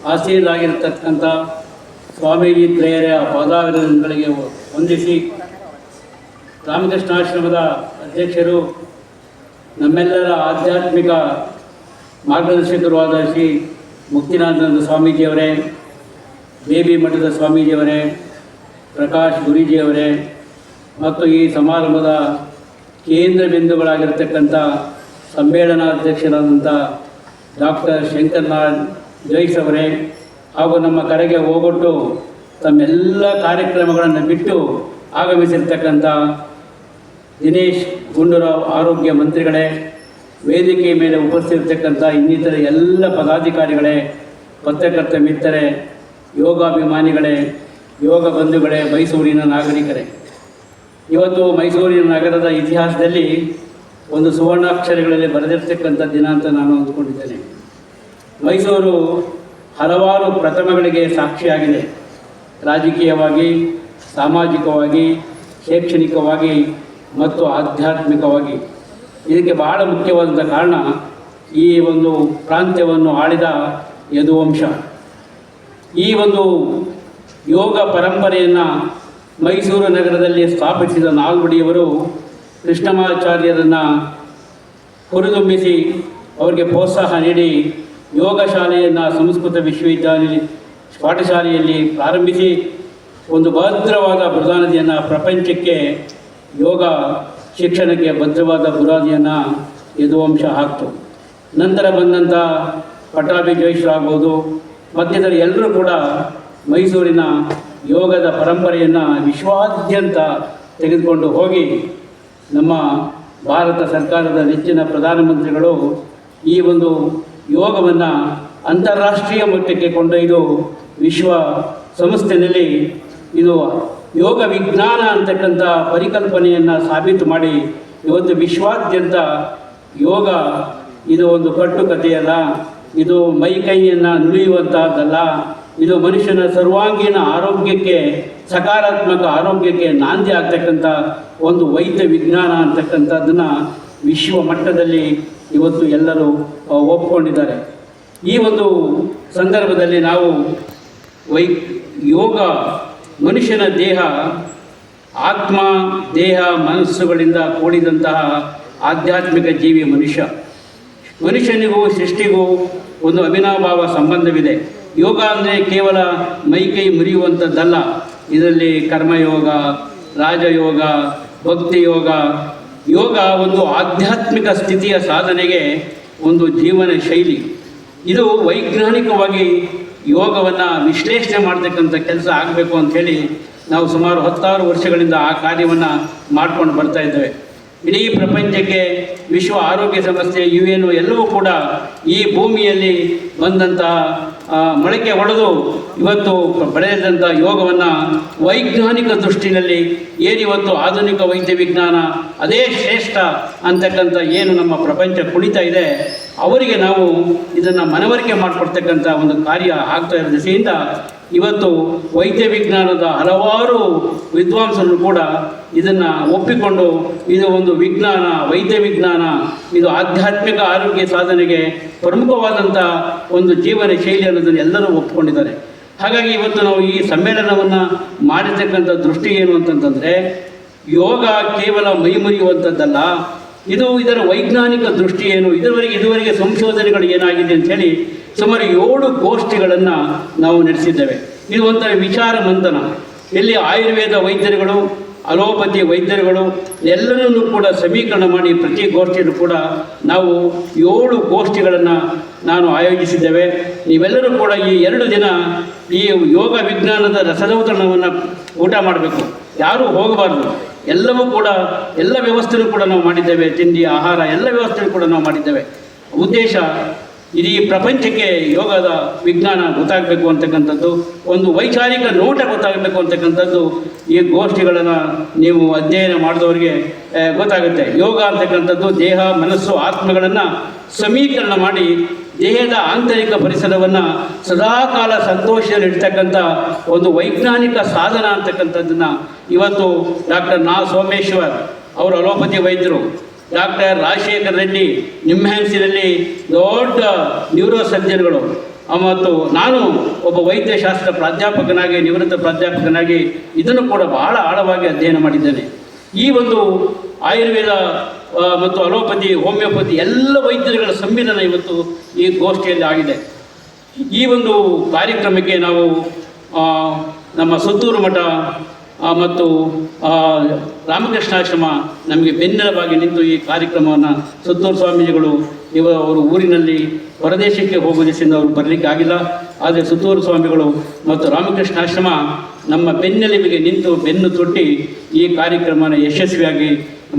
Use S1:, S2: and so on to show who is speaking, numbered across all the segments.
S1: ಆಸೀನರಾಗಿರತಕ್ಕಂಥ ಸ್ವಾಮೀಜಿ ತ್ರಯರ ಪಾದಾರಗಳಿಗೆ ವಂದಿಸಿ, ರಾಮಕೃಷ್ಣಾಶ್ರಮದ ಅಧ್ಯಕ್ಷರು, ನಮ್ಮೆಲ್ಲರ ಆಧ್ಯಾತ್ಮಿಕ ಮಾರ್ಗದರ್ಶಕರು ಆದ ಶ್ರೀ ಮುಕ್ತಿನಾಥಾನಂದ ಸ್ವಾಮೀಜಿಯವರೇ, ಬೇಬಿ ಮಠದ ಸ್ವಾಮೀಜಿಯವರೇ, ಪ್ರಕಾಶ್ ಗುರೂಜಿಯವರೇ ಮತ್ತು ಈ ಸಮಾರಂಭದ ಕೇಂದ್ರ ಬಿಂದುಗಳಾಗಿರ್ತಕ್ಕಂಥ ಸಮ್ಮೇಳನಾಧ್ಯಕ್ಷರಾದಂಥ ಡಾಕ್ಟರ್ ಶಂಕರ್ನಾಥ್ ಜೈಸ್ ಅವರೇ ಹಾಗೂ ನಮ್ಮ ಕರೆಗೆ ಹೋಗೊಟ್ಟು ತಮ್ಮೆಲ್ಲ ಕಾರ್ಯಕ್ರಮಗಳನ್ನು ಬಿಟ್ಟು ಆಗಮಿಸಿರ್ತಕ್ಕಂಥ ದಿನೇಶ್ ಗುಂಡೂರಾವ್ ಆರೋಗ್ಯ ಮಂತ್ರಿಗಳೇ, ವೇದಿಕೆಯ ಮೇಲೆ ಉಪಸ್ಥಿತಿರ್ತಕ್ಕಂಥ ಇನ್ನಿತರ ಎಲ್ಲ ಪದಾಧಿಕಾರಿಗಳೇ, ಪತ್ರಕರ್ತ ಮಿತ್ರರೇ, ಯೋಗಾಭಿಮಾನಿಗಳೇ, ಯೋಗ ಬಂಧುಗಳೇ, ಮೈಸೂರಿನ ನಾಗರಿಕರೇ, ಇವತ್ತು ಮೈಸೂರಿನ ನಗರದ ಇತಿಹಾಸದಲ್ಲಿ ಒಂದು ಸುವರ್ಣಾಕ್ಷರಗಳಲ್ಲಿ ಬರೆದಿರ್ತಕ್ಕಂಥ ದಿನ ಅಂತ ನಾನು ಅಂದ್ಕೊಂಡಿದ್ದೇನೆ. ಮೈಸೂರು ಹಲವಾರು ಪ್ರಥಮಗಳಿಗೆ ಸಾಕ್ಷಿಯಾಗಿದೆ. ರಾಜಕೀಯವಾಗಿ, ಸಾಮಾಜಿಕವಾಗಿ, ಶೈಕ್ಷಣಿಕವಾಗಿ ಮತ್ತು ಆಧ್ಯಾತ್ಮಿಕವಾಗಿ. ಇದಕ್ಕೆ ಬಹಳ ಮುಖ್ಯವಾದಂಥ ಕಾರಣ ಈ ಒಂದು ಪ್ರಾಂತ್ಯವನ್ನು ಆಳಿದ ಯದುವಂಶ. ಈ ಒಂದು ಯೋಗ ಪರಂಪರೆಯನ್ನು ಮೈಸೂರು ನಗರದಲ್ಲಿ ಸ್ಥಾಪಿಸಿದ ನಾಲ್ವಡಿಯವರು ಕೃಷ್ಣಮಾಚಾರ್ಯರನ್ನು ಹುರಿದುಂಬಿಸಿ ಅವರಿಗೆ ಪ್ರೋತ್ಸಾಹ ನೀಡಿ ಯೋಗ ಶಾಲೆಯನ್ನು ಸಂಸ್ಕೃತ ವಿಶ್ವವಿದ್ಯಾಲಯ ಪಾಠಶಾಲೆಯಲ್ಲಿ ಪ್ರಾರಂಭಿಸಿ ಒಂದು ಭದ್ರವಾದ ಬುನಾದಿಯನ್ನು ಪ್ರಪಂಚಕ್ಕೆ ಯೋಗ ಶಿಕ್ಷಣಕ್ಕೆ ಭದ್ರವಾದ ಬುನಾದಿಯನ್ನು ಯದುವಂಶ ಹಾಕ್ತು. ನಂತರ ಬಂದಂಥ ಪಟ್ಟಾಭಿ ಜೈಶ್ರಾಗ್ಬೋದು ಮಧ್ಯದಲ್ಲಿ ಎಲ್ಲರೂ ಕೂಡ ಮೈಸೂರಿನ ಯೋಗದ ಪರಂಪರೆಯನ್ನು ವಿಶ್ವಾದ್ಯಂತ ತೆಗೆದುಕೊಂಡು ಹೋಗಿ ನಮ್ಮ ಭಾರತ ಸರ್ಕಾರದ ನೆಚ್ಚಿನ ಪ್ರಧಾನಮಂತ್ರಿಗಳು ಈ ಒಂದು ಯೋಗವನ್ನು ಅಂತಾರಾಷ್ಟ್ರೀಯ ಮಟ್ಟಕ್ಕೆ ಕೊಂಡೊಯ್ದು ವಿಶ್ವ ಸಂಸ್ಥೆಯಲ್ಲಿ ಇದು ಯೋಗ ವಿಜ್ಞಾನ ಅಂತಕ್ಕಂಥ ಪರಿಕಲ್ಪನೆಯನ್ನು ಸಾಬೀತು ಮಾಡಿ ಇವತ್ತು ವಿಶ್ವಾದ್ಯಂತ ಯೋಗ ಇದು ಒಂದು ಕಟ್ಟುಕತೆಯಲ್ಲ, ಇದು ಮೈಕೈಯನ್ನು ನುಡಿಯುವಂಥದ್ದಲ್ಲ, ಇದು ಮನುಷ್ಯನ ಸರ್ವಾಂಗೀಣ ಆರೋಗ್ಯಕ್ಕೆ, ಸಕಾರಾತ್ಮಕ ಆರೋಗ್ಯಕ್ಕೆ ನಾಂದಿ ಆಗ್ತಕ್ಕಂಥ ಒಂದು ವೈದ್ಯ ವಿಜ್ಞಾನ ಅಂತಕ್ಕಂಥದ್ದನ್ನು ವಿಶ್ವ ಮಟ್ಟದಲ್ಲಿ ಇವತ್ತು ಎಲ್ಲರೂ ಒಪ್ಪಿಕೊಂಡಿದ್ದಾರೆ. ಈ ಒಂದು ಸಂದರ್ಭದಲ್ಲಿ ನಾವು ಯೋಗ ಮನುಷ್ಯನ ದೇಹ, ಆತ್ಮ, ದೇಹ, ಮನಸ್ಸುಗಳಿಂದ ಕೂಡಿದಂತಹ ಆಧ್ಯಾತ್ಮಿಕ ಜೀವಿ ಮನುಷ್ಯನಿಗೂ ಸೃಷ್ಟಿಗೂ ಒಂದು ಅವಿನಾಭಾವ ಸಂಬಂಧವಿದೆ. ಯೋಗ ಅಂದರೆ ಕೇವಲ ಮೈಕೈ ಮುರಿಯುವಂಥದ್ದಲ್ಲ. ಇದರಲ್ಲಿ ಕರ್ಮಯೋಗ, ರಾಜಯೋಗ, ಭಕ್ತಿಯೋಗ, ಯೋಗ ಒಂದು ಆಧ್ಯಾತ್ಮಿಕ ಸ್ಥಿತಿಯ ಸಾಧನೆಗೆ ಒಂದು ಜೀವನ ಶೈಲಿ. ಇದು ವೈಜ್ಞಾನಿಕವಾಗಿ ಯೋಗವನ್ನು ವಿಶ್ಲೇಷಣೆ ಮಾಡ್ತಕ್ಕಂಥ ಕೆಲಸ ಆಗಬೇಕು ಅಂಥೇಳಿ ನಾವು ಸುಮಾರು 16 ವರ್ಷಗಳಿಂದ ಆ ಕಾರ್ಯವನ್ನು ಮಾಡ್ಕೊಂಡು ಬರ್ತಾ ಇದ್ದೇವೆ. ಇಡೀ ಪ್ರಪಂಚಕ್ಕೆ ವಿಶ್ವ ಆರೋಗ್ಯ ಸಂಸ್ಥೆ, UN ಎಲ್ಲವೂ ಕೂಡ ಈ ಭೂಮಿಯಲ್ಲಿ ಬಂದಂಥ ಮೊಳಕೆ ಹೊಡೆದು ಇವತ್ತು ಬೆಳೆದಂಥ ಯೋಗವನ್ನು ವೈಜ್ಞಾನಿಕ ದೃಷ್ಟಿಯಲ್ಲಿ ಏನಿವತ್ತು ಆಧುನಿಕ ವೈದ್ಯ ವಿಜ್ಞಾನ ಅದೇ ಶ್ರೇಷ್ಠ ಅಂತಕ್ಕಂಥ ಏನು ನಮ್ಮ ಪ್ರಪಂಚ ಕುಣಿತಾ ಇದೆ, ಅವರಿಗೆ ನಾವು ಇದನ್ನು ಮನವರಿಕೆ ಮಾಡಿಕೊಡ್ತಕ್ಕಂಥ ಒಂದು ಕಾರ್ಯ ಆಗ್ತಾ ಇರೋ ದಿಸೆಯಿಂದ ಇವತ್ತು ವೈದ್ಯ ವಿಜ್ಞಾನದ ಹಲವಾರು ವಿದ್ವಾಂಸರು ಕೂಡ ಇದನ್ನು ಒಪ್ಪಿಕೊಂಡು ಇದು ಒಂದು ವಿಜ್ಞಾನ, ವೈದ್ಯ ವಿಜ್ಞಾನ, ಇದು ಆಧ್ಯಾತ್ಮಿಕ ಆರೋಗ್ಯ ಸಾಧನೆಗೆ ಪ್ರಮುಖವಾದಂಥ ಒಂದು ಜೀವನ ಶೈಲಿ ಅನ್ನೋದನ್ನು ಎಲ್ಲರೂ ಒಪ್ಪಿಕೊಂಡಿದ್ದಾರೆ. ಹಾಗಾಗಿ ಇವತ್ತು ನಾವು ಈ ಸಮ್ಮೇಳನವನ್ನು ಮಾಡಿರ್ತಕ್ಕಂಥ ದೃಷ್ಟಿ ಏನು ಅಂತಂತಂದರೆ, ಯೋಗ ಕೇವಲ ಮೈಮುರಿಯುವಂಥದ್ದಲ್ಲ, ಇದರ ವೈಜ್ಞಾನಿಕ ದೃಷ್ಟಿ ಏನು, ಇದುವರೆಗೆ ಸಂಶೋಧನೆಗಳು ಏನಾಗಿದೆ ಅಂಥೇಳಿ ಸುಮಾರು 7 ಗೋಷ್ಠಿಗಳನ್ನು ನಾವು ನಡೆಸಿದ್ದೇವೆ. ಇದು ಒಂಥರ ವಿಚಾರ ಮಂಥನ. ಇಲ್ಲಿ ಆಯುರ್ವೇದ ವೈದ್ಯರುಗಳು, ಅಲೋಪತಿ ವೈದ್ಯರುಗಳು ಎಲ್ಲರನ್ನೂ ಕೂಡ ಸಮೀಕರಣ ಮಾಡಿ ಪ್ರತಿ ಗೋಷ್ಠಿಯಲ್ಲೂ ಕೂಡ ನಾವು 7 ಗೋಷ್ಠಿಗಳನ್ನು ನಾನು ಆಯೋಜಿಸಿದ್ದೇವೆ. ನೀವೆಲ್ಲರೂ ಕೂಡ ಈ 2 ದಿನ ಈ ಯೋಗ ವಿಜ್ಞಾನದ ರಸದೌತಣವನ್ನು ಊಟ ಮಾಡಬೇಕು, ಯಾರೂ ಹೋಗಬಾರ್ದು. ಎಲ್ಲವೂ ಕೂಡ ಎಲ್ಲ ವ್ಯವಸ್ಥೆಯೂ ಕೂಡ ನಾವು ಮಾಡಿದ್ದೇವೆ. ತಿಂಡಿ, ಆಹಾರ ಎಲ್ಲ ವ್ಯವಸ್ಥೆಯೂ ಕೂಡ ನಾವು ಮಾಡಿದ್ದೇವೆ. ಉದ್ದೇಶ ಇಡೀ ಪ್ರಪಂಚಕ್ಕೆ ಯೋಗದ ವಿಜ್ಞಾನ ಗೊತ್ತಾಗಬೇಕು ಅಂತಕ್ಕಂಥದ್ದು, ಒಂದು ವೈಚಾರಿಕ ನೋಟ ಗೊತ್ತಾಗಬೇಕು ಅಂತಕ್ಕಂಥದ್ದು ಈ ಗೋಷ್ಠಿಗಳನ್ನು ನೀವು ಅಧ್ಯಯನ ಮಾಡಿದವರಿಗೆ ಗೊತ್ತಾಗುತ್ತೆ. ಯೋಗ ಅಂತಕ್ಕಂಥದ್ದು ದೇಹ, ಮನಸ್ಸು, ಆತ್ಮಗಳನ್ನು ಸಮೀಕರಣ ಮಾಡಿ ದೇಹದ ಆಂತರಿಕ ಪರಿಸರವನ್ನು ಸದಾಕಾಲ ಸಂತೋಷದಲ್ಲಿಡ್ತಕ್ಕಂಥ ಒಂದು ವೈಜ್ಞಾನಿಕ ಸಾಧನ ಅಂತಕ್ಕಂಥದ್ದನ್ನು ಇವತ್ತು ಡಾಕ್ಟರ್ ಸೋಮೇಶ್ವರ್ ಅವರು ಅಲೋಪತಿ ವೈದ್ಯರು, ಡಾಕ್ಟರ್ ರಾಜಶೇಖರ್ ರೆಡ್ಡಿ ನಿಮ್ಹ್ಯಾನ್ಸಿನಲ್ಲಿ ದೊಡ್ಡ ನ್ಯೂರೋ ಸರ್ಜನ್ಗಳು, ಮತ್ತು ನಾನು ಒಬ್ಬ ವೈದ್ಯಶಾಸ್ತ್ರ ಪ್ರಾಧ್ಯಾಪಕನಾಗಿ, ನಿವೃತ್ತ ಪ್ರಾಧ್ಯಾಪಕನಾಗಿ ಇದನ್ನು ಕೂಡ ಬಹಳ ಆಳವಾಗಿ ಅಧ್ಯಯನ ಮಾಡಿದ್ದೇನೆ. ಈ ಒಂದು ಆಯುರ್ವೇದ ಮತ್ತು ಅಲೋಪತಿ, ಹೋಮಿಯೋಪತಿ ಎಲ್ಲ ವೈದ್ಯರುಗಳ ಸಮ್ಮಿಲನ ಇವತ್ತು ಈ ಗೋಷ್ಠಿಯಲ್ಲಿ ಆಗಿದೆ. ಈ ಒಂದು ಕಾರ್ಯಕ್ರಮಕ್ಕೆ ನಾವು ನಮ್ಮ ಸುತ್ತೂರು ಮಠ ಮತ್ತು ರಾಮಕೃಷ್ಣಾಶ್ರಮ ನಮಗೆ ಬೆನ್ನೆಲುಬಾಗಿ ನಿಂತು ಈ ಕಾರ್ಯಕ್ರಮವನ್ನು, ಸುತ್ತೂರು ಸ್ವಾಮೀಜಿಗಳು ಅವರು ಊರಿನಲ್ಲಿ ಹೊರದೇಶಕ್ಕೆ ಹೋಗುವುದರಿಂದ ಅವರು ಬರಲಿಕ್ಕೆ ಆಗಿಲ್ಲ. ಆದರೆ ಸುತ್ತೂರು ಸ್ವಾಮಿಗಳು ಮತ್ತು ರಾಮಕೃಷ್ಣಾಶ್ರಮ ನಮ್ಮ ಬೆನ್ನೆಲುಬಿಗೆ ನಿಂತು ಬೆನ್ನು ತೊಟ್ಟಿ ಈ ಕಾರ್ಯಕ್ರಮನ ಯಶಸ್ವಿಯಾಗಿ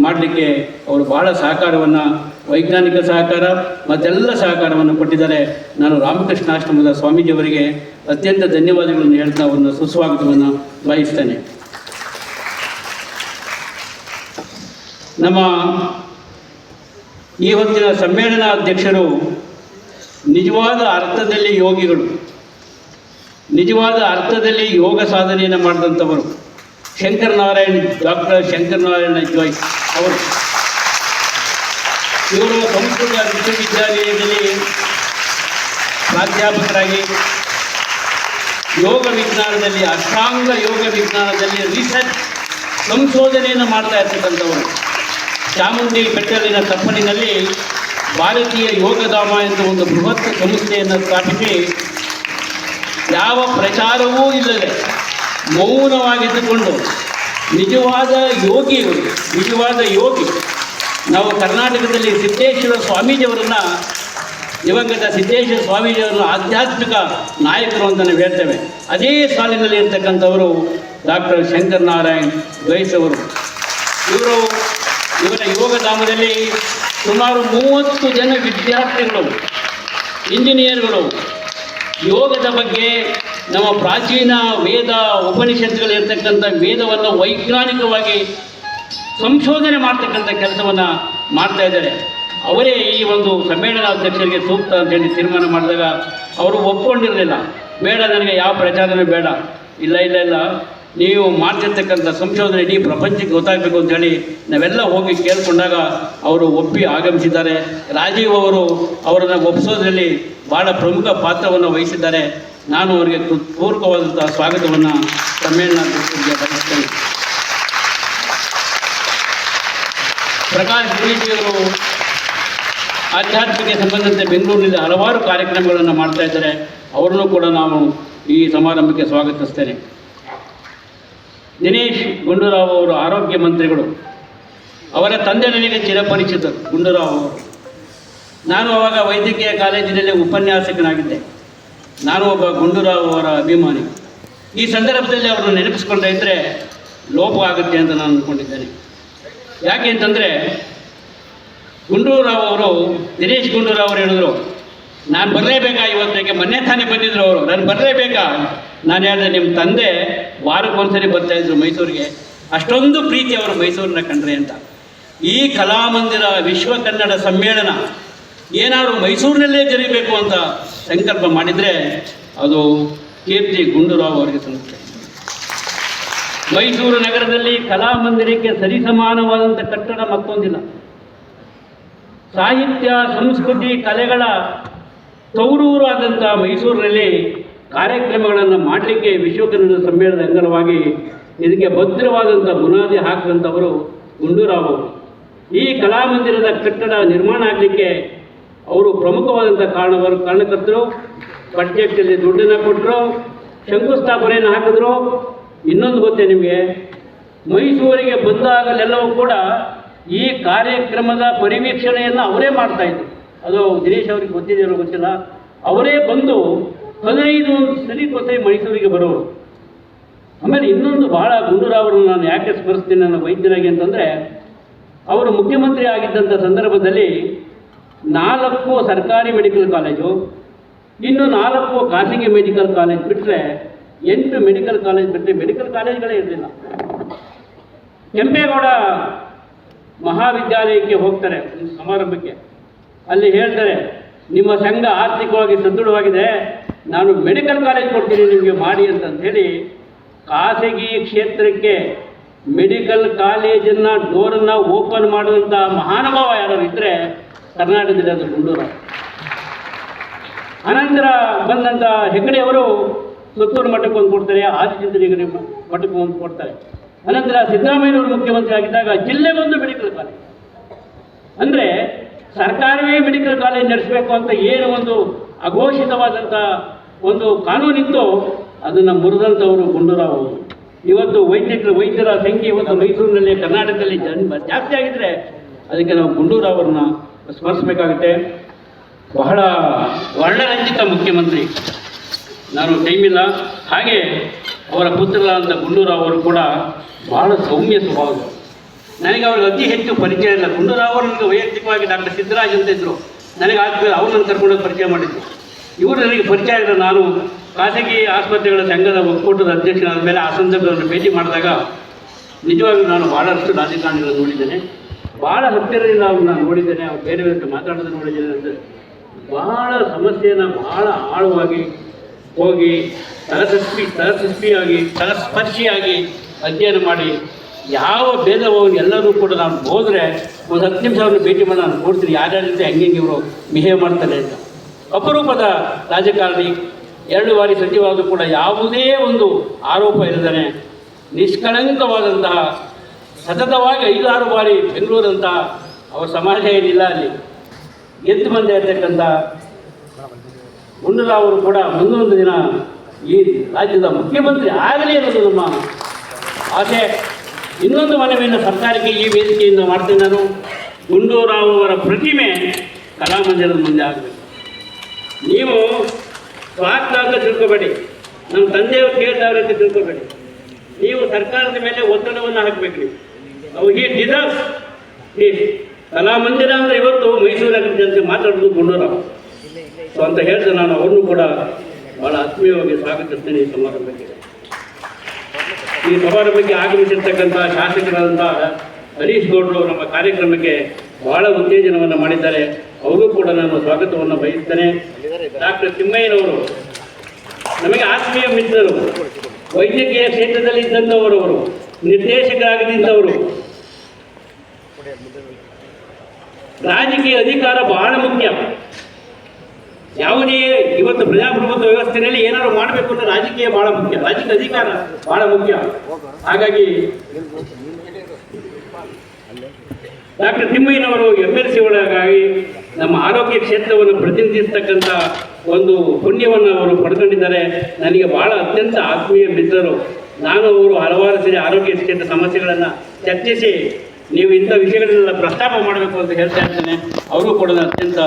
S1: ಮಾಡಲಿಕ್ಕೆ ಅವರು ಬಹಳ ಸಹಕಾರವನ್ನು, ವೈಜ್ಞಾನಿಕ ಸಹಕಾರ ಮತ್ತೆಲ್ಲ ಸಹಕಾರವನ್ನು ಕೊಟ್ಟಿದ್ದಾರೆ. ನಾನು ರಾಮಕೃಷ್ಣಾಶ್ರಮದ ಸ್ವಾಮೀಜಿಯವರಿಗೆ ಅತ್ಯಂತ ಧನ್ಯವಾದಗಳನ್ನು ಹೇಳ್ತಾ ಒಂದು ಸುಸ್ವಾಗತವನ್ನು ಬಯಸ್ತೇನೆ. ನಮ್ಮ ಈ ಹೊತ್ತಿನ ಸಮ್ಮೇಳನ ಅಧ್ಯಕ್ಷರು ನಿಜವಾದ ಅರ್ಥದಲ್ಲಿ ಯೋಗಿಗಳು, ನಿಜವಾದ ಅರ್ಥದಲ್ಲಿ ಯೋಗ ಸಾಧನೆಯನ್ನು ಮಾಡಿದಂಥವರು ಡಾಕ್ಟರ್ ಶಂಕರನಾರಾಯಣ ಜೋಯ್ಸ್ ಅವರು. ಇವರು ಸಂಸ್ಕೃತ ವಿಶ್ವವಿದ್ಯಾಲಯದಲ್ಲಿ ಪ್ರಾಧ್ಯಾಪಕರಾಗಿ ಯೋಗ ವಿಜ್ಞಾನದಲ್ಲಿ, ಅಷ್ಟಾಂಗ ಯೋಗ ವಿಜ್ಞಾನದಲ್ಲಿ ರಿಸರ್ಚ್ ಸಂಶೋಧನೆಯನ್ನು ಮಾಡ್ತಾ ಇರ್ತಕ್ಕಂಥವರು. ಚಾಮುಂಡಿ ಬೆಟ್ಟಲಿನ ತಪ್ಪಲಿನಲ್ಲಿ ಭಾರತೀಯ ಯೋಗಧಾಮ ಎಂಬ ಒಂದು ಬೃಹತ್ ಸಂಸ್ಥೆಯನ್ನು ಸ್ಥಾಪಿಸಿ ಯಾವ ಪ್ರಚಾರವೂ ಇಲ್ಲದೆ ಮೌನವಾಗಿದ್ದುಕೊಂಡು ನಿಜವಾದ ಯೋಗಿಗಳು, ನಿಜವಾದ ಯೋಗಿ. ನಾವು ಕರ್ನಾಟಕದಲ್ಲಿ ಸಿದ್ದೇಶ್ವರ ಸ್ವಾಮೀಜಿಯವರನ್ನು, ದಿವಂಗತ ಸಿದ್ದೇಶ್ವರ ಸ್ವಾಮೀಜಿಯವರನ್ನು ಆಧ್ಯಾತ್ಮಿಕ ನಾಯಕರು ಅಂತ ನಾವು ಹೇಳ್ತೇವೆ. ಅದೇ ಸಾಲಿನಲ್ಲಿ ಇರ್ತಕ್ಕಂಥವರು ಡಾಕ್ಟರ್ ಶಂಕರನಾರಾಯಣ ಜೋಯ್ಸ್ ಅವರು. ಇವರ ಯೋಗಧಾಮದಲ್ಲಿ ಸುಮಾರು 30 ಜನ ವಿದ್ಯಾರ್ಥಿಗಳು, ಇಂಜಿನಿಯರ್ಗಳು ಯೋಗದ ಬಗ್ಗೆ, ನಮ್ಮ ಪ್ರಾಚೀನ ವೇದ ಉಪನಿಷತ್ತುಗಳಿರ್ತಕ್ಕಂಥ ವೇದವನ್ನು ವೈಜ್ಞಾನಿಕವಾಗಿ ಸಂಶೋಧನೆ ಮಾಡ್ತಕ್ಕಂಥ ಕೆಲಸವನ್ನು ಮಾಡ್ತಾ ಇದ್ದಾರೆ. ಅವರೇ ಈ ಒಂದು ಸಮ್ಮೇಳನಾಧ್ಯಕ್ಷರಿಗೆ ಸೂಕ್ತ ಅಂತೇಳಿ ತೀರ್ಮಾನ ಮಾಡಿದಾಗ ಅವರು ಒಪ್ಕೊಂಡಿರಲಿಲ್ಲ. ಬೇಡ, ನನಗೆ ಯಾವ ಪ್ರಚಾರನೂ ಬೇಡ, ಇಲ್ಲ ನೀವು ಮಾಡ್ತಿರ್ತಕ್ಕಂಥ ಸಂಶೋಧನೆ ಇಡೀ ಪ್ರಪಂಚಕ್ಕೆ ಗೊತ್ತಾಗಬೇಕು ಅಂತೇಳಿ ನಾವೆಲ್ಲ ಹೋಗಿ ಕೇಳಿಕೊಂಡಾಗ ಅವರು ಒಪ್ಪಿ ಆಗಮಿಸಿದ್ದಾರೆ. ರಾಜೀವ್ ಅವರು ಅವರನ್ನು ಒಪ್ಪಿಸೋದ್ರಲ್ಲಿ ಭಾಳ ಪ್ರಮುಖ ಪಾತ್ರವನ್ನು ವಹಿಸಿದ್ದಾರೆ. ನಾನು ಅವರಿಗೆ ಪೂರ್ವಕವಾದಂಥ ಸ್ವಾಗತವನ್ನು ಸಮ್ಮೇಳನಾಧ್ಯಕ್ಷರಿಗೆ ಬಯಸ್ತೇನೆ. ಪ್ರಕಾಶ್ ಗುರೂಜಿಯವರು ಆಧ್ಯಾತ್ಮಿಕ ಸಂಬಂಧಂತೆ ಬೆಂಗಳೂರಿನಲ್ಲಿ ಹಲವಾರು ಕಾರ್ಯಕ್ರಮಗಳನ್ನು ಮಾಡ್ತಾ ಇದ್ದಾರೆ. ಅವರನ್ನು ಕೂಡ ನಾವು ಈ ಸಮಾರಂಭಕ್ಕೆ ಸ್ವಾಗತಿಸ್ತೇನೆ. ದಿನೇಶ್ ಗುಂಡೂರಾವ್ ಅವರು ಆರೋಗ್ಯ ಮಂತ್ರಿಗಳು. ಅವರ ತಂದೆ ನನಗೆ ಚಿರಪರಿಚಿತರು ಗುಂಡೂರಾವ್ ಅವರು. ನಾನು ಆವಾಗ ವೈದ್ಯಕೀಯ ಕಾಲೇಜಿನಲ್ಲಿ ಉಪನ್ಯಾಸಕನಾಗಿದ್ದೆ. ನಾನು ಒಬ್ಬ ಗುಂಡೂರಾವ್ ಅವರ ಅಭಿಮಾನಿ. ಈ ಸಂದರ್ಭದಲ್ಲಿ ಅವರನ್ನು ನೆನಪಿಸ್ಕೊಳ್ತಾ ಇದ್ದರೆ ಲೋಪ ಆಗುತ್ತೆ ಅಂತ ನಾನು ಅಂದ್ಕೊಂಡಿದ್ದೇನೆ. ಯಾಕೆ ಅಂತಂದರೆ ಗುಂಡೂರಾವ್ ಅವರು, ದಿನೇಶ್ ಗುಂಡೂರಾವ್ ಅವರು ಹೇಳಿದ್ರು, ನಾನು ಬರಲೇಬೇಕಾ ಇವತ್ತಿಗೆ, ಮೊನ್ನೆ ತಾನೇ ಬಂದಿದ್ರು ಅವರು, ನಾನು ಬರಲೇಬೇಕಾ. ನಾನು ಹೇಳಿದೆ, ನಿಮ್ಮ ತಂದೆ ವಾರಕ್ಕೊಂದ್ಸರಿ ಬರ್ತಾಯಿದ್ರು ಮೈಸೂರಿಗೆ, ಅಷ್ಟೊಂದು ಪ್ರೀತಿ ಅವರು ಮೈಸೂರನ್ನ ಕಂಡ್ರೆ ಅಂತ. ಈ ಕಲಾಮಂದಿರ ವಿಶ್ವ ಕನ್ನಡ ಸಮ್ಮೇಳನ ಏನಾದರೂ ಮೈಸೂರಿನಲ್ಲೇ ಜರಿಬೇಕು ಅಂತ ಸಂಕಲ್ಪ ಮಾಡಿದರೆ ಅದು ಕೀರ್ತಿ ಗುಂಡೂರಾವ್ ಅವರಿಗೆ ಸಲ್ಲುತ್ತೆ. ಮೈಸೂರು ನಗರದಲ್ಲಿ ಕಲಾಮಂದಿರಕ್ಕೆ ಸರಿಸಮಾನವಾದಂಥ ಕಟ್ಟಡ ಮತ್ತೊಂದಿಲ್ಲ. ಸಾಹಿತ್ಯ, ಸಂಸ್ಕೃತಿ, ಕಲೆಗಳ ತವರೂರು ಆದಂಥ ಮೈಸೂರಿನಲ್ಲಿ ಕಾರ್ಯಕ್ರಮಗಳನ್ನು ಮಾಡಲಿಕ್ಕೆ ವಿಶ್ವ ಕನ್ನಡ ಸಮ್ಮೇಳನದ ಅಂಗವಾಗಿ ಇದಕ್ಕೆ ಭದ್ರವಾದಂಥ ಬುನಾದಿ ಹಾಕಿದಂಥವರು ಗುಂಡೂರಾವ್ ಅವರು. ಈ ಕಲಾಮಂದಿರದ ಕಟ್ಟಡ ನಿರ್ಮಾಣ ಆಗಲಿಕ್ಕೆ ಅವರು ಪ್ರಮುಖವಾದಂಥ ಕಾರಣಕರ್ತರು. ಬಡ್ಜೆಟ್ಟಲ್ಲಿ ದುಡ್ಡನ್ನು ಕೊಟ್ಟರು, ಶಂಕುಸ್ಥಾಪನೆಯನ್ನು ಹಾಕಿದ್ರು. ಇನ್ನೊಂದು ಗೊತ್ತೇ ನಿಮಗೆ, ಮೈಸೂರಿಗೆ ಬಂದಾಗಲೆಲ್ಲವೂ ಕೂಡ ಈ ಕಾರ್ಯಕ್ರಮದ ಪರಿವೀಕ್ಷಣೆಯನ್ನು ಅವರೇ ಮಾಡ್ತಾಯಿದ್ರು. ಅದು ದಿನೇಶ್ ಅವ್ರಿಗೆ ಗೊತ್ತಿದೆಯೋ ಗೊತ್ತಿಲ್ಲ, ಅವರೇ ಬಂದು 15 ಸರಿ ಮೈಸೂರಿಗೆ ಬರೋರು. ಆಮೇಲೆ ಇನ್ನೊಂದು ಭಾಳ ಗುಂಡೂರಾವ್ರನ್ನ ನಾನು ಯಾಕೆ ಸ್ಮರಿಸ್ತೀನಿ ನನ್ನ ವೈದ್ಯರಾಗಿ ಅಂತಂದರೆ, ಅವರು ಮುಖ್ಯಮಂತ್ರಿ ಆಗಿದ್ದಂಥ ಸಂದರ್ಭದಲ್ಲಿ 4 ಸರ್ಕಾರಿ ಮೆಡಿಕಲ್ ಕಾಲೇಜು, ಇನ್ನು 4 ಖಾಸಗಿ ಮೆಡಿಕಲ್ ಕಾಲೇಜ್ ಬಿಟ್ಟರೆ 8 ಮೆಡಿಕಲ್ ಕಾಲೇಜ್ ಬಿಟ್ಟರೆ ಮೆಡಿಕಲ್ ಕಾಲೇಜ್ಗಳೇ ಇರಲಿಲ್ಲ. ಕೆಂಪೇಗೌಡ ಮಹಾವಿದ್ಯಾಲಯಕ್ಕೆ ಹೋಗ್ತಾರೆ ಸಮಾರಂಭಕ್ಕೆ. ಅಲ್ಲಿ ಹೇಳ್ತಾರೆ, ನಿಮ್ಮ ಸಂಘ ಆರ್ಥಿಕವಾಗಿ ಸದೃಢವಾಗಿದೆ, ನಾನು ಮೆಡಿಕಲ್ ಕಾಲೇಜ್ ಕೊಡ್ತೀನಿ ನಿಮಗೆ ಮಾಡಿ ಅಂತ ಹೇಳಿ ಖಾಸಗಿ ಕ್ಷೇತ್ರಕ್ಕೆ ಮೆಡಿಕಲ್ ಕಾಲೇಜನ್ನು ಡೋರನ್ನು ಓಪನ್ ಮಾಡುವಂಥ ಮಹಾನುಭಾವ ಯಾರು ಇದ್ದರೆ ಕರ್ನಾಟಕದಲ್ಲಿ ಅದು ಗುಂಡೂರಾವ್. ಅನಂತರ ಬಂದಂಥ ಹೆಗ್ಗಡೆಯವರು ಸುತ್ತೂರು ಮಠಕ್ಕೆ ಒಂದು ಕೊಡ್ತಾರೆ, ಆದಿಚುಂಚನಗಿರಿ ಮಠಕ್ಕೆ ಒಂದು ಕೊಡ್ತಾರೆ. ಅನಂತರ ಸಿದ್ದರಾಮಯ್ಯನವರು ಮುಖ್ಯಮಂತ್ರಿ ಆಗಿದ್ದಾಗ ಜಿಲ್ಲೆಗೊಂದು ಮೆಡಿಕಲ್ ಕಾಲೇಜ್, ಅಂದರೆ ಸರ್ಕಾರವೇ ಮೆಡಿಕಲ್ ಕಾಲೇಜ್ ನಡೆಸಬೇಕು ಅಂತ ಏನು ಒಂದು ಅಘೋಷಿತವಾದಂಥ ಒಂದು ಕಾನೂನಿತ್ತು, ಅದನ್ನು ಮುರಿದಂಥವರು ಗುಂಡೂರಾವ್ ಅವರು. ಇವತ್ತು ವೈದ್ಯರ ಸಂಖ್ಯೆ ಇವತ್ತು ಮೈಸೂರಿನಲ್ಲಿ ಕರ್ನಾಟಕದಲ್ಲಿ ಜಾಸ್ತಿ ಆಗಿದ್ದರೆ ಅದಕ್ಕೆ ನಾವು ಗುಂಡೂರಾವ್ ಅವ್ರನ್ನ ಸ್ಮರಿಸಬೇಕಾಗುತ್ತೆ. ಬಹಳ ವರ್ಣರಂಜಿತ ಮುಖ್ಯಮಂತ್ರಿ, ನಾನು ಟೈಮಿಲ್ಲ. ಹಾಗೆ ಅವರ ಪುತ್ರರಾದಂಥ ಗುಂಡೂರಾವ್ ಅವರು ಕೂಡ ಬಹಳ ಸೌಮ್ಯ ಸ್ವಭಾವಗಳು. ನನಗೆ ಅವ್ರಿಗೆ ಅತಿ ಹೆಚ್ಚು ಪರಿಚಯ ಇಲ್ಲ. ಗುಂಡೂರಾವ್ ಅವರು ನನಗೆ ವೈಯಕ್ತಿಕವಾಗಿ ಡಾಕ್ಟರ್ ಸಿದ್ದರಾಜ್ ಅಂತ ಇದ್ದರು, ನನಗೆ ಆದ್ಮೇಲೆ ಅವ್ರನ್ನ ಕರ್ಕೊಂಡು ಪರಿಚಯ ಮಾಡಿದ್ರು. ಇವರು ನನಗೆ ಪರಿಚಯ ಇಲ್ಲ. ನಾನು ಖಾಸಗಿ ಆಸ್ಪತ್ರೆಗಳ ಸಂಘದ ಒಕ್ಕೂಟದ ಅಧ್ಯಕ್ಷನಾದ ಮೇಲೆ ಆ ಸಂದರ್ಭದಲ್ಲಿ ಭೇಟಿ ಮಾಡಿದಾಗ ನಿಜವಾಗ್ಲೂ ನಾನು ಭಾಳಷ್ಟು ರಾಜಕಾರಣಿಗಳನ್ನು ನೋಡಿದ್ದೇನೆ, ಭಾಳ ಹತ್ತಿರದಿಂದ ಅವ್ರನ್ನ ನೋಡಿದ್ದೇನೆ, ಅವ್ರು ಬೇರೆ ಬೇರೆ ಮಾತಾಡೋದು ನೋಡಿದ್ದೇನೆ. ಅಂದರೆ ಭಾಳ ಸಮಸ್ಯೆಯನ್ನು ಭಾಳ ಆಳವಾಗಿ ಹೋಗಿ ತಲಸ್ಪರ್ಶಿಯಾಗಿ ಅಧ್ಯಯನ ಮಾಡಿ ಯಾವ ಭೇದವನ್ನು ಎಲ್ಲರೂ ಕೂಡ ನಾನು ಹೋದರೆ ಒಂದು 10 ನಿಮಿಷ ಅವ್ರನ್ನ ಭೇಟಿ ಮಾಡಿ ನಾನು ನೋಡ್ತೀನಿ ಯಾರ್ಯಾರ ಜೊತೆ ಹೆಂಗೆ ಇವರು ಬಿಹೇವ್ ಮಾಡ್ತಾರೆ ಅಂತ. ಅಪರೂಪದ ರಾಜಕಾರಣಿ, 2 ಬಾರಿ ಸಚಿವರಾದರೂ ಕೂಡ ಯಾವುದೇ ಒಂದು ಆರೋಪ ಇಲ್ಲದೇ ನಿಷ್ಕಳಂಕವಾದಂತಹ, ಸತತವಾಗಿ 5-6 ಬಾರಿ ಬೆಂಗಳೂರಂತಹ ಅವರ ಸಮಾಜ ಏನಿಲ್ಲ ಅಲ್ಲಿ ಗೆದ್ದು ಬಂದೇ ಇರ್ತಕ್ಕಂಥ ಗುಂಡೂರಾವ್ ಅವರು ಕೂಡ ಮುಂದೊಂದು ದಿನ ಈ ರಾಜ್ಯದ ಮುಖ್ಯಮಂತ್ರಿ ಆಗಲಿ ಅನ್ನೋದು ನಮ್ಮ ಆಸೆ. ಇನ್ನೊಂದು ಮನವಿಯನ್ನು ಸರ್ಕಾರಕ್ಕೆ ಈ ವೇದಿಕೆಯಿಂದ ಮಾಡ್ತೀನಿ ನಾನು. ಗುಂಡೂರಾವ್ ಅವರ ಪ್ರತಿಮೆ ಕಲಾಮಂದಿರದ ಮುಂದೆ ಆಗಬೇಕು. ನೀವು ಸ್ವಾರ್ಥ ಅಂತ ತಿಳ್ಕೊಬೇಡಿ, ನಮ್ಮ ತಂದೆಯವರು ಕೇಳ್ತಾವ್ರೆ ಅಂತ ತಿಳ್ಕೊಬೇಡಿ. ನೀವು ಸರ್ಕಾರದ ಮೇಲೆ ಒತ್ತಡವನ್ನು ಹಾಕಬೇಕು. ಅವು ಈ ಡಿಸರ್ವ್ಸ್ ಈ ಕಲಾಮಂದಿರ ಅಂದರೆ ಇವತ್ತು ಮೈಸೂರು ನಗರ ಜನತೆ ಮಾತಾಡೋದು ಗುಂಡೂರಾವ್. ಸೊ ಅಂತ ಹೇಳಿದ್ರೆ ನಾನು ಅವ್ರನ್ನೂ ಕೂಡ ಭಾಳ ಆತ್ಮೀಯವಾಗಿ ಸ್ವಾಗತಿಸ್ತೇನೆ ಈ ಸಮಾರಂಭಕ್ಕೆ. ಈ ಸಮಾರಂಭಕ್ಕೆ ಆಗಮಿಸಿರ್ತಕ್ಕಂಥ ಶಾಸಕರಾದಂಥ ಹರೀಶ್ ಗೌಡರು ನಮ್ಮ ಕಾರ್ಯಕ್ರಮಕ್ಕೆ ಬಹಳ ಉತ್ತೇಜನವನ್ನು ಮಾಡಿದ್ದಾರೆ. ಅವರು ಕೂಡ ನಾನು ಸ್ವಾಗತವನ್ನು ಬಯಸ್ತೇನೆ. ಡಾಕ್ಟರ್ ತಿಮ್ಮಯ್ಯನವರು ನಮಗೆ ಆತ್ಮೀಯ ಮಿತ್ರರು, ವೈದ್ಯಕೀಯ ಕ್ಷೇತ್ರದಲ್ಲಿ ಇದ್ದಂಥವರು, ಅವರು ನಿರ್ದೇಶಕರಾಗಿದ್ದಂಥವರು. ರಾಜಕೀಯ ಅಧಿಕಾರ ಬಹಳ ಮುಖ್ಯ. ಯಾವುದೇ ಇವತ್ತು ಪ್ರಜಾಪ್ರಭುತ್ವ ವ್ಯವಸ್ಥೆಯಲ್ಲಿ ಏನಾದ್ರು ಮಾಡಬೇಕು ಅಂದರೆ ರಾಜಕೀಯ ಬಹಳ ಮುಖ್ಯ, ರಾಜಕೀಯ ಅಧಿಕಾರ ಬಹಳ ಮುಖ್ಯ. ಹಾಗಾಗಿ ಡಾಕ್ಟರ್ ತಿಮ್ಮಯ್ಯನವರು MLC ಒಳಗಾಗಿ ನಮ್ಮ ಆರೋಗ್ಯ ಕ್ಷೇತ್ರವನ್ನು ಪ್ರತಿನಿಧಿಸ್ತಕ್ಕಂಥ ಒಂದು ಪುಣ್ಯವನ್ನು ಅವರು ಪಡ್ಕೊಂಡಿದ್ದಾರೆ. ನನಗೆ ಬಹಳ ಅತ್ಯಂತ ಆತ್ಮೀಯ ಮಿತ್ರರು. ನಾನು ಅವರು ಹಲವಾರು ಸರಿ ಆರೋಗ್ಯ ಕ್ಷೇತ್ರ ಸಮಸ್ಯೆಗಳನ್ನು ಚರ್ಚಿಸಿ ನೀವು ಇಂಥ ವಿಷಯಗಳನ್ನೆಲ್ಲ ಪ್ರಸ್ತಾಪ ಮಾಡಬೇಕು ಅಂತ ಹೇಳ್ತಾ ಇರ್ತೇನೆ. ಅವರು ಕೂಡ ಅತ್ಯಂತ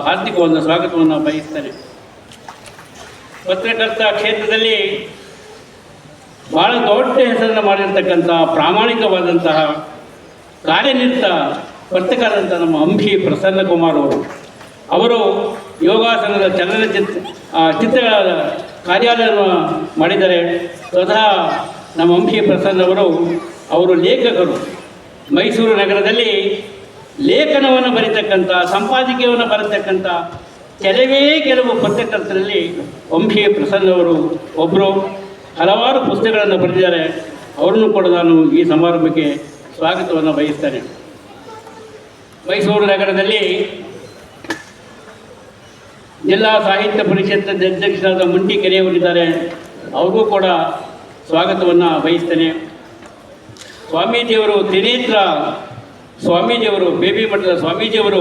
S1: ಹಾರ್ದಿಕವಾದ ಸ್ವಾಗತವನ್ನು ಬಯಸ್ತೇನೆ. ಪತ್ರಕರ್ತ ಕ್ಷೇತ್ರದಲ್ಲಿ ಬಹಳ ದೊಡ್ಡ ಹೆಸರನ್ನು ಮಾಡಿರ್ತಕ್ಕಂಥ ಪ್ರಾಮಾಣಿಕವಾದಂತಹ ಕಾರ್ಯನಿರತ ಪತ್ರಕರ್ತರಂಥ ನಮ್ಮ ಅಂಬಿ ಪ್ರಸನ್ನಕುಮಾರ್ ಅವರು ಯೋಗಾಸನದ ಚಿತ್ರಗಳ ಕಾರ್ಯಾಲಯವನ್ನು ಮಾಡಿದ್ದಾರೆ. ಸ್ವತಃ ನಮ್ಮ ಅಂಬಿ ಅವರು ಲೇಖಕರು. ಮೈಸೂರು ನಗರದಲ್ಲಿ ಲೇಖನವನ್ನು ಬರೀತಕ್ಕಂಥ, ಸಂಪಾದಕೀಯವನ್ನು ಬರತಕ್ಕಂಥ ಕೆಲವು ಪತ್ರಕರ್ತರಲ್ಲಿ ಅಂಬಿ ಪ್ರಸನ್ನವರು ಒಬ್ಬರು. ಹಲವಾರು ಪುಸ್ತಕಗಳನ್ನು ಬರೆದಿದ್ದಾರೆ. ಅವರನ್ನು ಕೂಡ ನಾನು ಈ ಸಮಾರಂಭಕ್ಕೆ ಸ್ವಾಗತವನ್ನು ಬಯಸ್ತೇನೆ. ಮೈಸೂರು ನಗರದಲ್ಲಿ ಜಿಲ್ಲಾ ಸಾಹಿತ್ಯ ಪರಿಷತ್ ಅಧ್ಯಕ್ಷರಾದ ಮುಂಟಿ ಕೆರೆಯವರಿದ್ದಾರೆ. ಅವ್ರಿಗೂ ಕೂಡ ಸ್ವಾಗತವನ್ನು ಬಯಸ್ತೇನೆ. ಸ್ವಾಮೀಜಿಯವರು, ತ್ರಿನೇತ್ರ ಸ್ವಾಮೀಜಿಯವರು, ಬೇಬಿ ಮಠದ ಸ್ವಾಮೀಜಿಯವರು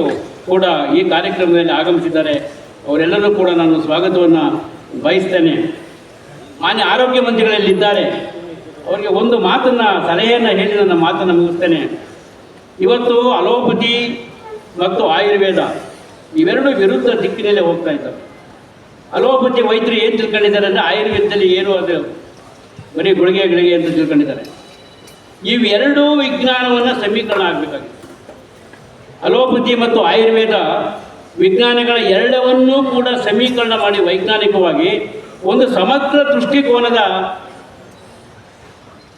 S1: ಕೂಡ ಈ ಕಾರ್ಯಕ್ರಮದಲ್ಲಿ ಆಗಮಿಸಿದ್ದಾರೆ. ಅವರೆಲ್ಲರೂ ಕೂಡ ನಾನು ಸ್ವಾಗತವನ್ನು ಬಯಸ್ತೇನೆ. ಮಾನ್ಯ ಆರೋಗ್ಯ ಮಂತ್ರಿಗಳಲ್ಲಿದ್ದಾರೆ. ಅವರಿಗೆ ಒಂದು ಮಾತನ್ನು, ಸಲಹೆಯನ್ನು ಹೇಳಿ ನನ್ನ ಮಾತನ್ನು ಮುಗಿಸ್ತೇನೆ. ಇವತ್ತು ಅಲೋಪತಿ ಮತ್ತು ಆಯುರ್ವೇದ ಇವೆರಡು ವಿರುದ್ಧ ದಿಕ್ಕಿನಲ್ಲೇ ಹೋಗ್ತಾ ಇದ್ದಾರೆ. ಅಲೋಪತಿ ವೈದ್ಯರು ಏನು ತಿಳ್ಕೊಂಡಿದ್ದಾರೆ ಅಂದರೆ ಆಯುರ್ವೇದದಲ್ಲಿ ಏನು ಅದು ಬರೀ ಗುಳಿಗೆ ಅಂತ ತಿಳ್ಕೊಂಡಿದ್ದಾರೆ. ಇವೆರಡೂ ವಿಜ್ಞಾನವನ್ನು ಸಮೀಕರಣ ಆಗಬೇಕಾಗಿದೆ. ಅಲೋಪತಿ ಮತ್ತು ಆಯುರ್ವೇದ ವಿಜ್ಞಾನಗಳ ಎರಡವನ್ನೂ ಕೂಡ ಸಮೀಕರಣ ಮಾಡಿ ವೈಜ್ಞಾನಿಕವಾಗಿ ಒಂದು ಸಮಗ್ರ ದೃಷ್ಟಿಕೋನದ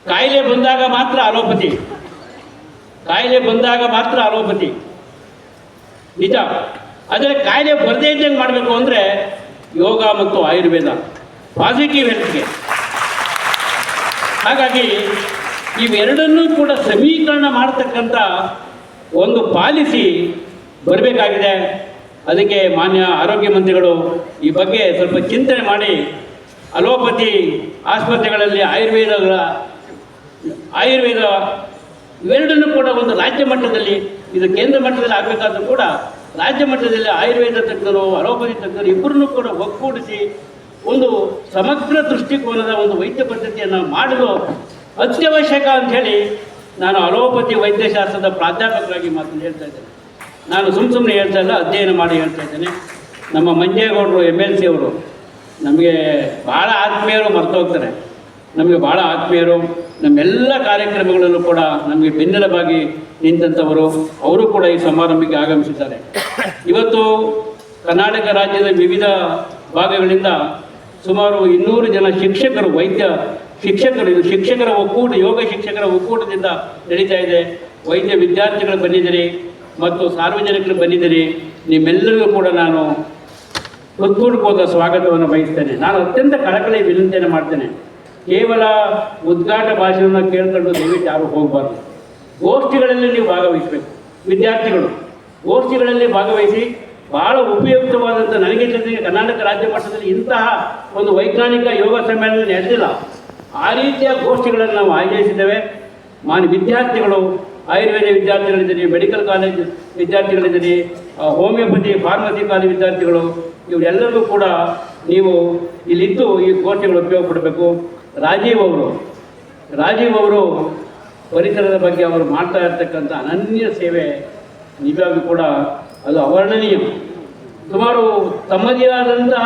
S1: ಕಾಯಿಲೆ ಬಂದಾಗ ಮಾತ್ರ ಅಲೋಪತಿ ನಿಜ. ಆದರೆ ಕಾಯಿಲೆ ಬರದೇ ಇದ್ದಂಗೆ ಮಾಡಬೇಕು ಅಂದರೆ ಯೋಗ ಮತ್ತು ಆಯುರ್ವೇದ ಪಾಸಿಟಿವ್ ಹೆಲ್ತ್ಗೆ. ಹಾಗಾಗಿ ಇವೆರಡನ್ನೂ ಕೂಡ ಸಮೀಕರಣ ಮಾಡತಕ್ಕಂಥ ಒಂದು ಪಾಲಿಸಿ ಬರಬೇಕಾಗಿದೆ. ಅದಕ್ಕೆ ಮಾನ್ಯ ಆರೋಗ್ಯ ಮಂತ್ರಿಗಳು ಈ ಬಗ್ಗೆ ಸ್ವಲ್ಪ ಚಿಂತನೆ ಮಾಡಿ ಅಲೋಪತಿ ಆಸ್ಪತ್ರೆಗಳಲ್ಲಿ ಆಯುರ್ವೇದ ಇವೆರಡನ್ನೂ ಕೂಡ ಒಂದು ರಾಜ್ಯ ಮಟ್ಟದಲ್ಲಿ, ಇದು ಕೇಂದ್ರ ಮಟ್ಟದಲ್ಲಿ ಆಗಬೇಕಾದ್ರೂ ಕೂಡ ರಾಜ್ಯ ಮಟ್ಟದಲ್ಲಿ ಆಯುರ್ವೇದ ತಜ್ಞರು, ಅಲೋಪತಿ ತಜ್ಞರು ಇಬ್ಬರನ್ನೂ ಕೂಡ ಒಗ್ಗೂಡಿಸಿ ಒಂದು ಸಮಗ್ರ ದೃಷ್ಟಿಕೋನದ ಒಂದು ವೈದ್ಯ ಪದ್ಧತಿಯನ್ನು ಮಾಡಲು ಅತ್ಯವಶ್ಯಕ ಅಂಥೇಳಿ ನಾನು ಅಲೋಪತಿ ವೈದ್ಯಶಾಸ್ತ್ರದ ಪ್ರಾಧ್ಯಾಪಕರಾಗಿ ಮಾತನ್ನು ಹೇಳ್ತಾ ಇದ್ದೇನೆ. ನಾನು ಸುಮ್ಮನೆ ಹೇಳ್ತಾ ಇಲ್ಲ, ಅಧ್ಯಯನ ಮಾಡಿ ಹೇಳ್ತಾ ಇದ್ದೇನೆ. ನಮ್ಮ ಮಂಜೇಗೌಡರು MLC ಅವರು ನಮಗೆ ಭಾಳ ಆತ್ಮೀಯರು, ಮರ್ತೋಗ್ತಾರೆ. ನಮಗೆ ಭಾಳ ಆತ್ಮೀಯರು, ನಮ್ಮೆಲ್ಲ ಕಾರ್ಯಕ್ರಮಗಳಲ್ಲೂ ಕೂಡ ನಮಗೆ ಬೆನ್ನೆಲುಬಾಗಿ ನಿಂತಂಥವರು. ಅವರು ಕೂಡ ಈ ಸಮಾರಂಭಕ್ಕೆ ಆಗಮಿಸಿದ್ದಾರೆ. ಇವತ್ತು ಕರ್ನಾಟಕ ರಾಜ್ಯದ ವಿವಿಧ ಭಾಗಗಳಿಂದ ಸುಮಾರು 200 ಜನ ಶಿಕ್ಷಕರು, ಶಿಕ್ಷಕರು, ಇದು ಶಿಕ್ಷಕರ ಒಕ್ಕೂಟ, ಯೋಗ ಶಿಕ್ಷಕರ ಒಕ್ಕೂಟದಿಂದ ನಡೀತಾ ಇದೆ. ವೈದ್ಯ ವಿದ್ಯಾರ್ಥಿಗಳು ಬಂದಿದ್ದೀರಿ ಮತ್ತು ಸಾರ್ವಜನಿಕರು ಬಂದಿದ್ದೀರಿ. ನಿಮ್ಮೆಲ್ಲರಿಗೂ ಕೂಡ ನಾನು ಹೃತ್ಪೂರ್ವಕವಾದ ಸ್ವಾಗತವನ್ನು ಬಯಸ್ತೇನೆ. ನಾನು ಅತ್ಯಂತ ಕಳಕಳಿ ವಿನಂತಿಯನ್ನು ಮಾಡ್ತೇನೆ. ಕೇವಲ ಉದ್ಘಾಟ ಭಾಷಣವನ್ನು ಕೇಳ್ಕೊಂಡು ದಯವಿಟ್ಟು ಯಾರು ಹೋಗಬಾರ್ದು. ಗೋಷ್ಠಿಗಳಲ್ಲಿ ನೀವು ಭಾಗವಹಿಸಬೇಕು. ವಿದ್ಯಾರ್ಥಿಗಳು ಗೋಷ್ಠಿಗಳಲ್ಲಿ ಭಾಗವಹಿಸಿ ಭಾಳ ಉಪಯುಕ್ತವಾದಂಥ, ನನಗೆ ಜೊತೆಗೆ ಕರ್ನಾಟಕ ರಾಜ್ಯ ಮಟ್ಟದಲ್ಲಿ ಇಂತಹ ಒಂದು ವೈಜ್ಞಾನಿಕ ಯೋಗ ಸಮ್ಮೇಳನ ನಡೆದಿಲ್ಲ. ಆ ರೀತಿಯ ಗೋಷ್ಠಿಗಳನ್ನು ನಾವು ಆಯೋಜಿಸಿದ್ದೇವೆ. ಮಾನ್ಯ ವಿದ್ಯಾರ್ಥಿಗಳು, ಆಯುರ್ವೇದ ವಿದ್ಯಾರ್ಥಿಗಳಿದ್ದೀರಿ, ಮೆಡಿಕಲ್ ಕಾಲೇಜ್ ವಿದ್ಯಾರ್ಥಿಗಳಿದ್ದೀರಿ, ಹೋಮಿಯೋಪತಿ ಫಾರ್ಮಸಿ ಕಾಲೇಜ್ ವಿದ್ಯಾರ್ಥಿಗಳು, ಇವರೆಲ್ಲರಿಗೂ ಕೂಡ ನೀವು ಇಲ್ಲಿದ್ದು ಈ ಗೋಷ್ಠಿಗಳು ಉಪಯೋಗ ಪಡಬೇಕು. ರಾಜೀವ್ ಅವರು ಪರಿಸರದ ಬಗ್ಗೆ ಅವರು ಮಾಡ್ತಾ ಇರ್ತಕ್ಕಂಥ ಅನನ್ಯ ಸೇವೆ ನಿಜವಾಗಿಯೂ ಕೂಡ ಅದು ಅವರ್ಣನೀಯ. ಸುಮಾರು ತಮ್ಮದೇ ಆದಂತಹ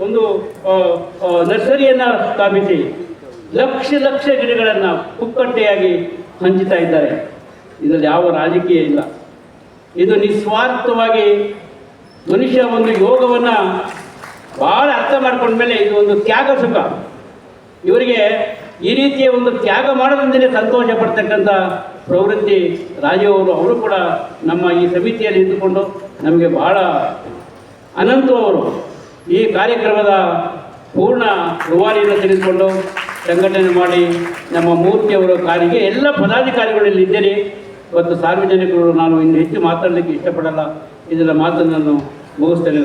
S1: ಒಂದು ನರ್ಸರಿಯನ್ನು ಸ್ಥಾಪಿಸಿ ಲಕ್ಷ ಗಿಡಗಳನ್ನು ಪುಕ್ಕಟ್ಟೆಯಾಗಿ ಹಂಚುತ್ತಾ ಇದ್ದಾರೆ. ಇದರಲ್ಲಿ ಯಾವ ರಾಜಕೀಯ ಇಲ್ಲ. ಇದು ನಿಸ್ವಾರ್ಥವಾಗಿ ಮನುಷ್ಯ ಒಂದು ಯೋಗವನ್ನು ಭಾಳ ಅರ್ಥ ಮಾಡ್ಕೊಂಡ್ಮೇಲೆ ಇದು ಒಂದು ತ್ಯಾಗ ಸುಖ. ಇವರಿಗೆ ಈ ರೀತಿಯ ಒಂದು ತ್ಯಾಗ ಮಾಡೋದ್ರಿಂದಲೇ ಸಂತೋಷ ಪಡ್ತಕ್ಕಂಥ ಪ್ರವೃತ್ತಿ ರಾಜೀವ್ ಅವರು ಕೂಡ ನಮ್ಮ ಈ ಸಮಿತಿಯಲ್ಲಿ ಇದ್ದುಕೊಂಡು ನಮಗೆ ಬಹಳ ಅನಂತು ಅವರು ಈ ಕಾರ್ಯಕ್ರಮದ ಪೂರ್ಣ ರೂವಾರಿಯನ್ನು ತೆಗೆದುಕೊಂಡು ಸಂಘಟನೆ ಮಾಡಿ ನಮ್ಮ ಮೂರ್ತಿಯವರ ಕಾರಿಗೆ ಎಲ್ಲ ಪದಾಧಿಕಾರಿಗಳಲ್ಲಿ ಇದ್ದೀರಿ. ಮತ್ತು ಸಾರ್ವಜನಿಕರು, ನಾನು ಇನ್ನು ಹೆಚ್ಚು ಮಾತಾಡಲಿಕ್ಕೆ ಇಷ್ಟಪಡಲ್ಲ. ಇದರ ಮಾತನ್ನು ನಾನು ಮುಗಿಸ್ತೇನೆ.